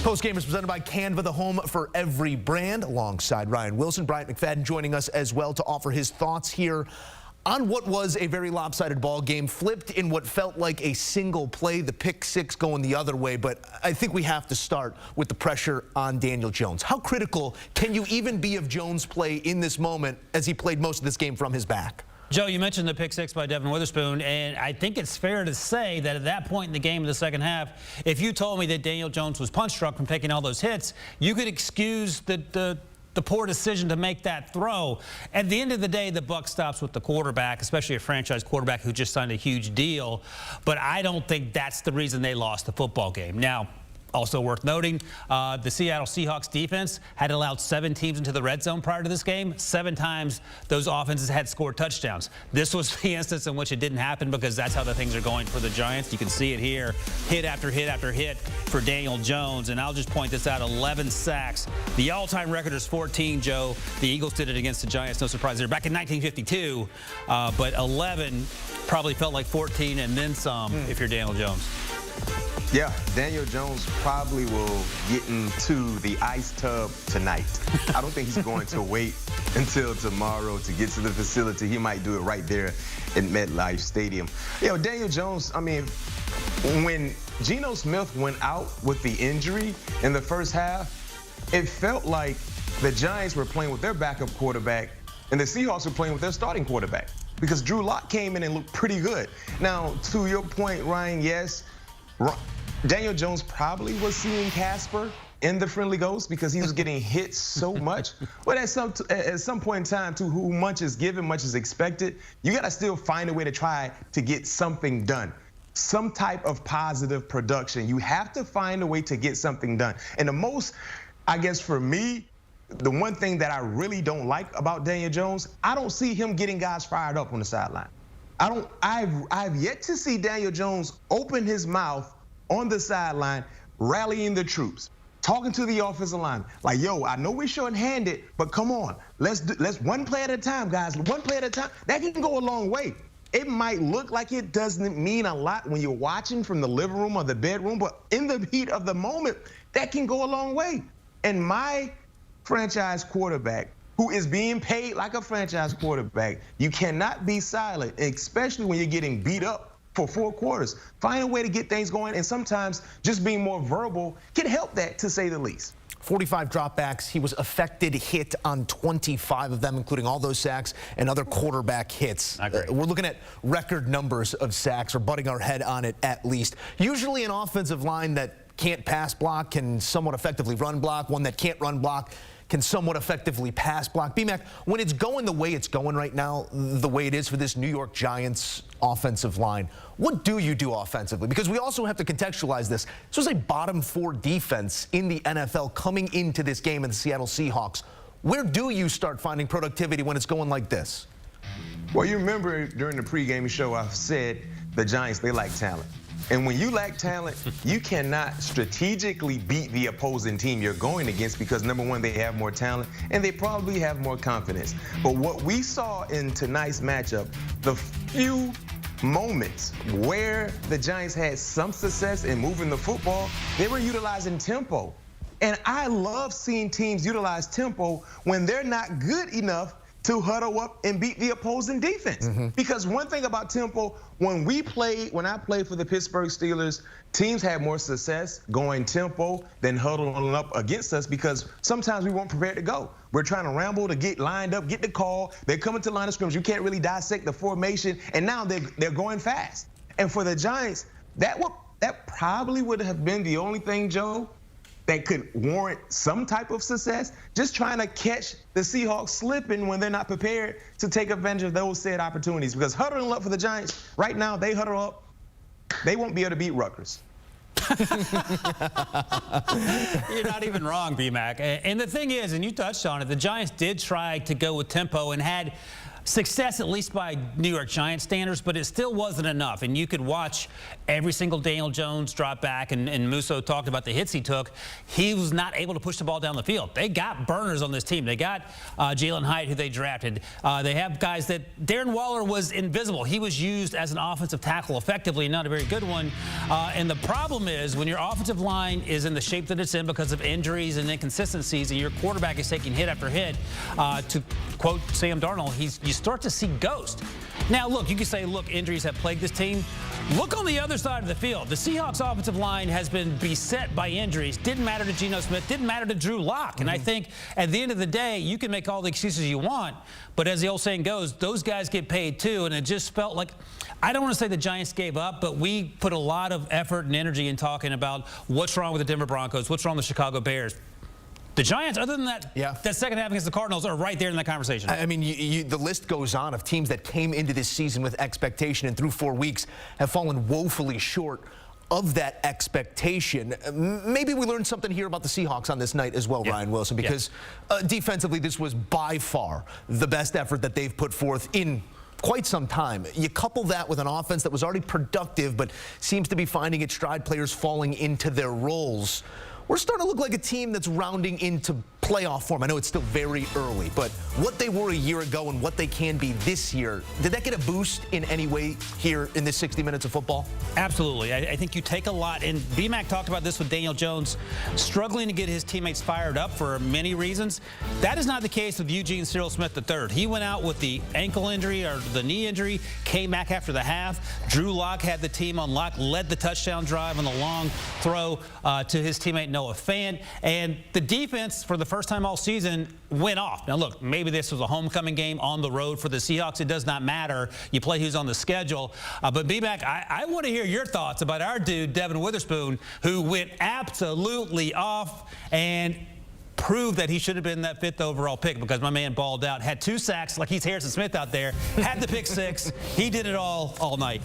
Postgame is presented by Canva, the home for every brand. Alongside Ryan Wilson, Bryant McFadden joining us as well to offer his thoughts here on what was a very lopsided ball game, flipped in what felt like a single play, the pick six going the other way. But I think we have to start with the pressure on Daniel Jones. How critical can you even be of Jones' play in this moment as he played most of this game from his back? Joe, you mentioned the pick six by Devin Witherspoon, and I think it's fair to say that at that point in the game in the second half, if you told me that Daniel Jones was punch struck from taking all those hits, you could excuse the poor decision to make that throw. At the end of the day, the buck stops with the quarterback, especially a franchise quarterback who just signed a huge deal. But I don't think that's the reason they lost the football game. Now, also worth noting, the Seattle Seahawks defense had allowed 7 teams into the red zone prior to this game. 7 times those offenses had scored touchdowns. This was the instance in which it didn't happen because that's how the things are going for the Giants. You can see it here, hit after hit after hit for Daniel Jones. And I'll just point this out, 11 sacks. The all-time record is 14, Joe. The Eagles did it against the Giants, no surprise there, back in 1952. But 11 probably felt like 14 and then some if you're Daniel Jones. Yeah, Daniel Jones probably will get into the ice tub tonight. I don't think he's going to wait until tomorrow to get to the facility. He might do it right there in MetLife Stadium. Daniel Jones, I mean, when Geno Smith went out with the injury in the first half, it felt like the Giants were playing with their backup quarterback and the Seahawks were playing with their starting quarterback because Drew Lock came in and looked pretty good. Now, to your point, Ryan, yes, Daniel Jones probably was seeing Casper in the friendly ghost because he was getting hit so much. But at some point in time, to who much is given, much is expected. You got to still find a way to try to get something done, some type of positive production. You have to find a way to get something done. And the most, I guess for me, the one thing that I really don't like about Daniel Jones, I don't see him getting guys fired up on the sideline. I've yet to see Daniel Jones open his mouth on the sideline, rallying the troops, talking to the offensive line, like, yo, I know we're short-handed, but come on, let's one play at a time, guys, one play at a time. That can go a long way. It might look like it doesn't mean a lot when you're watching from the living room or the bedroom, but in the heat of the moment, that can go a long way. And my franchise quarterback, who is being paid like a franchise quarterback, you cannot be silent, especially when you're getting beat up for 4 quarters. Find a way to get things going, and sometimes just being more verbal can help that, to say the least. 45 dropbacks. He was affected hit on 25 of them, including all those sacks and other quarterback hits. We're looking at record numbers of sacks, or butting our head on it at least. Usually an offensive line that can't pass block can somewhat effectively run block. One that can't run block can somewhat effectively pass block. B-Mac, when it's going the way it's going right now, the way it is for this New York Giants offensive line, what do you do offensively? Because we also have to contextualize this. This was a bottom 4 defense in the NFL coming into this game in the Seattle Seahawks. Where do you start finding productivity when it's going like this? Well, you remember during the pregame show, I said the Giants, they lack talent. And when you lack talent, you cannot strategically beat the opposing team you're going against because, number one, they have more talent and they probably have more confidence. But what we saw in tonight's matchup, the few moments where the Giants had some success in moving the football, they were utilizing tempo. And I love seeing teams utilize tempo when they're not good enough to huddle up and beat the opposing defense. Because one thing about tempo, when I played for the Pittsburgh Steelers, teams had more success going tempo than huddling up against us because sometimes we weren't prepared to go. We're trying to ramble to get lined up, get the call. They're coming to line of scrimmage. You can't really dissect the formation, and now they're going fast. And for the Giants, that probably would have been the only thing, Joe, that could warrant some type of success, just trying to catch the Seahawks slipping when they're not prepared to take advantage of those said opportunities. Because huddling up for the Giants, right now, they huddle up, they won't be able to beat Rutgers. You're not even wrong, B-Mac. And the thing is, and you touched on it, the Giants did try to go with tempo and had success, at least by New York Giants standards, but it still wasn't enough. And you could watch every single Daniel Jones drop back, and Musso talked about the hits he took. He was not able to push the ball down the field. They got burners on this team. They got Jalen Hyatt, who they drafted. They have guys that Darren Waller was invisible. He was used as an offensive tackle effectively, not a very good one. And the problem is when your offensive line is in the shape that it's in because of injuries and inconsistencies, and your quarterback is taking hit after hit, to quote Sam Darnold, you start to see ghost. Now, look, you can say, look, injuries have plagued this team. Look on the other side of the field. The Seahawks offensive line has been beset by injuries. Didn't matter to Geno Smith. Didn't matter to Drew Lock. And I think at the end of the day, you can make all the excuses you want, but as the old saying goes, those guys get paid too. And it just felt like, I don't want to say the Giants gave up, but we put a lot of effort and energy in talking about what's wrong with the Denver Broncos, what's wrong with the Chicago Bears. The Giants, other than that, that second half against the Cardinals, are right there in that conversation. I mean, the list goes on of teams that came into this season with expectation and through 4 weeks have fallen woefully short of that expectation. Maybe we learned something here about the Seahawks on this night as well, Ryan Wilson, because defensively this was by far the best effort that they've put forth in quite some time. You couple that with an offense that was already productive but seems to be finding its stride, players falling into their roles. We're starting to look like a team that's rounding into playoff form. I know it's still very early, but what they were a year ago and what they can be this year, did that get a boost in any way here in this 60 minutes of football? Absolutely. I think you take a lot, and BMAC talked about this with Daniel Jones, struggling to get his teammates fired up for many reasons. That is not the case with Eugene Cyril Smith III. He went out with the ankle injury or the knee injury, came back after the half. Drew Lock had the team on lock, led the touchdown drive on the long throw to his teammate Noah Fant, and the defense for the first time all season went off. Now look, maybe this was a homecoming game on the road for the Seahawks. It does not matter. You play who's on the schedule. But B-Mac, I want to hear your thoughts about our dude, Devin Witherspoon, who went absolutely off and proved that he should have been that 5th overall pick because my man balled out, had 2 sacks like he's Harrison Smith out there, had the pick 6. He did it all night.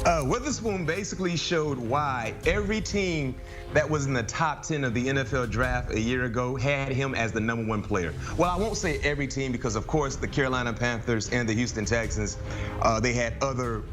Witherspoon basically showed why every team that was in the top 10 of the NFL draft a year ago had him as the #1 player. Well, I won't say every team because, of course, the Carolina Panthers and the Houston Texans, they had other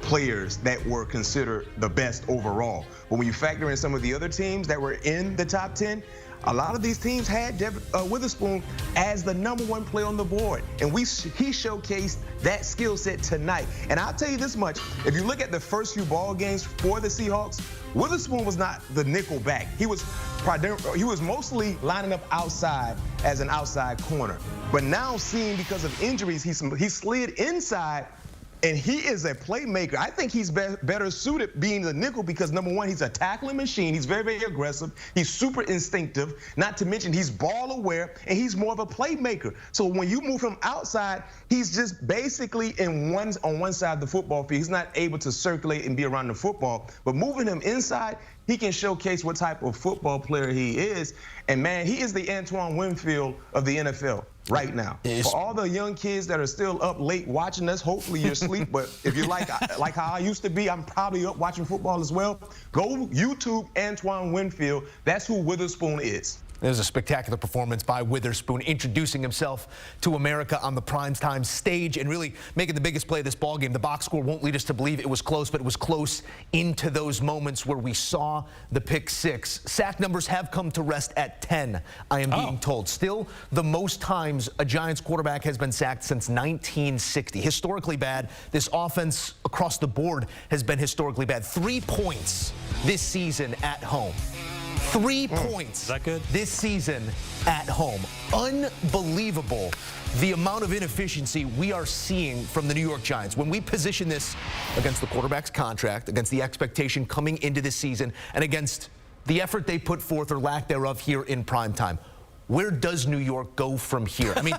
players that were considered the best overall. But when you factor in some of the other teams that were in the top 10, a lot of these teams had Witherspoon as the #1 player on the board. And he showcased that skill set tonight. And I'll tell you this much, if you look at the first few ball games for the Seahawks, Witherspoon was not the nickel back. He was mostly lining up outside as an outside corner. But now seeing because of injuries, he slid inside. And he is a playmaker. I think he's better suited being the nickel because, #1, he's a tackling machine. He's very, very aggressive. He's super instinctive. Not to mention he's ball aware, and he's more of a playmaker. So when you move him outside, he's just basically on one side of the football field. He's not able to circulate and be around the football. But moving him inside, he can showcase what type of football player he is. And, man, he is the Antoine Winfield of the NFL right now. For all the young kids that are still up late watching us, hopefully you're asleep. But if you're like how I used to be, I'm probably up watching football as well. Go YouTube Antoine Winfield. That's who Witherspoon is. There's a spectacular performance by Witherspoon, introducing himself to America on the primetime stage and really making the biggest play of this ballgame. The box score won't lead us to believe it was close, but it was close into those moments where we saw the pick 6. Sack numbers have come to rest at 10, I am being told. Still, the most times a Giants quarterback has been sacked since 1960. Historically bad. This offense across the board has been historically bad. 3 points this season at home. 3 points Is that good? This season at home. Unbelievable the amount of inefficiency we are seeing from the New York Giants. When we position this against the quarterback's contract, against the expectation coming into this season, and against the effort they put forth or lack thereof here in primetime, where does New York go from here? I mean,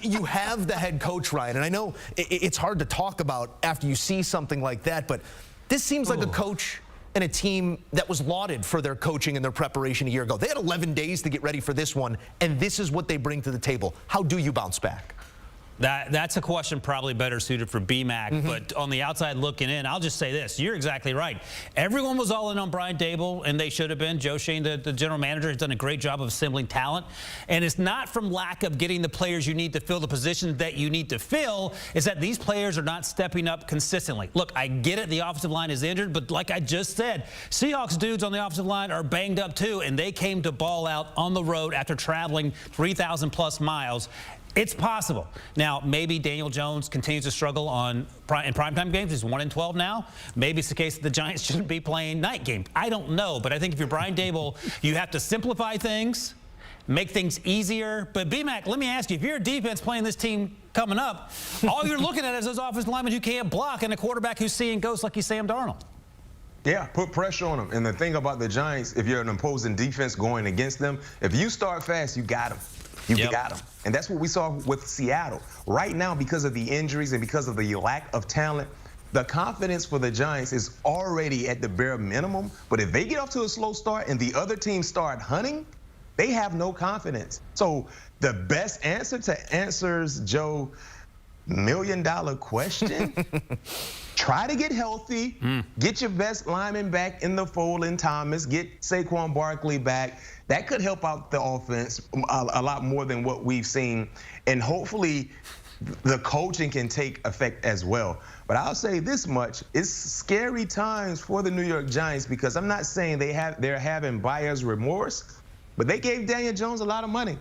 you have the head coach, Ryan, and I know it's hard to talk about after you see something like that, but this seems like a coach and a team that was lauded for their coaching and their preparation a year ago. They had 11 days to get ready for this one, and this is what they bring to the table. How do you bounce back? That's a question probably better suited for BMAC, but on the outside looking in, I'll just say this. You're exactly right. Everyone was all in on Brian Dable, and they should have been. Joe Shane, the general manager, has done a great job of assembling talent. And it's not from lack of getting the players you need to fill the positions that you need to fill. It's that these players are not stepping up consistently. Look, I get it. The offensive line is injured, but like I just said, Seahawks dudes on the offensive line are banged up too, and they came to ball out on the road after traveling 3,000+ miles. It's possible. Now, maybe Daniel Jones continues to struggle in primetime games. He's 1-12 now. Maybe it's the case that the Giants shouldn't be playing night games. I don't know, but I think if you're Brian Dable, you have to simplify things, make things easier. But BMAC, let me ask you, if you're a defense playing this team coming up, all you're looking at is those offensive linemen who can't block and a quarterback who's seeing ghosts like he's Sam Darnold. Yeah, put pressure on them. And the thing about the Giants, if you're an opposing defense going against them, if you start fast, you got them. You got them. And that's what we saw with Seattle. Right now, because of the injuries and because of the lack of talent, the confidence for the Giants is already at the bare minimum. But if they get off to a slow start and the other teams start hunting, they have no confidence. So the best answer to answers Joe million-dollar question, try to get healthy, get your best lineman back in the fold in Thomas, get Saquon Barkley back. That could help out the offense a lot more than what we've seen. And hopefully the coaching can take effect as well. But I'll say this much, it's scary times for the New York Giants because I'm not saying they're having buyer's remorse, but they gave Daniel Jones a lot of money.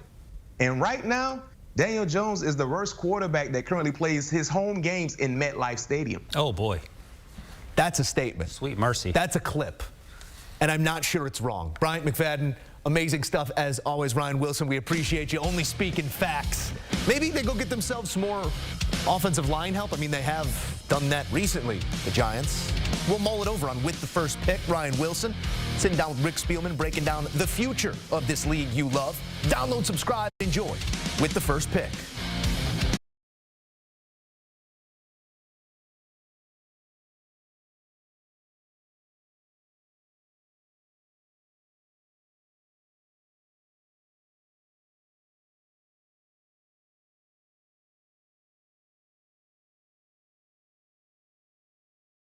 And right now, Daniel Jones is the worst quarterback that currently plays his home games in MetLife Stadium. Oh, boy. That's a statement. Sweet mercy. That's a clip. And I'm not sure it's wrong. Bryant McFadden, amazing stuff as always. Ryan Wilson, we appreciate you only speaking facts. Maybe they go get themselves some more offensive line help. I mean, they have done that recently, the Giants. We'll mull it over on With the First Pick. Ryan Wilson sitting down with Rick Spielman, breaking down the future of this league you love. Download, subscribe, enjoy With the First Pick.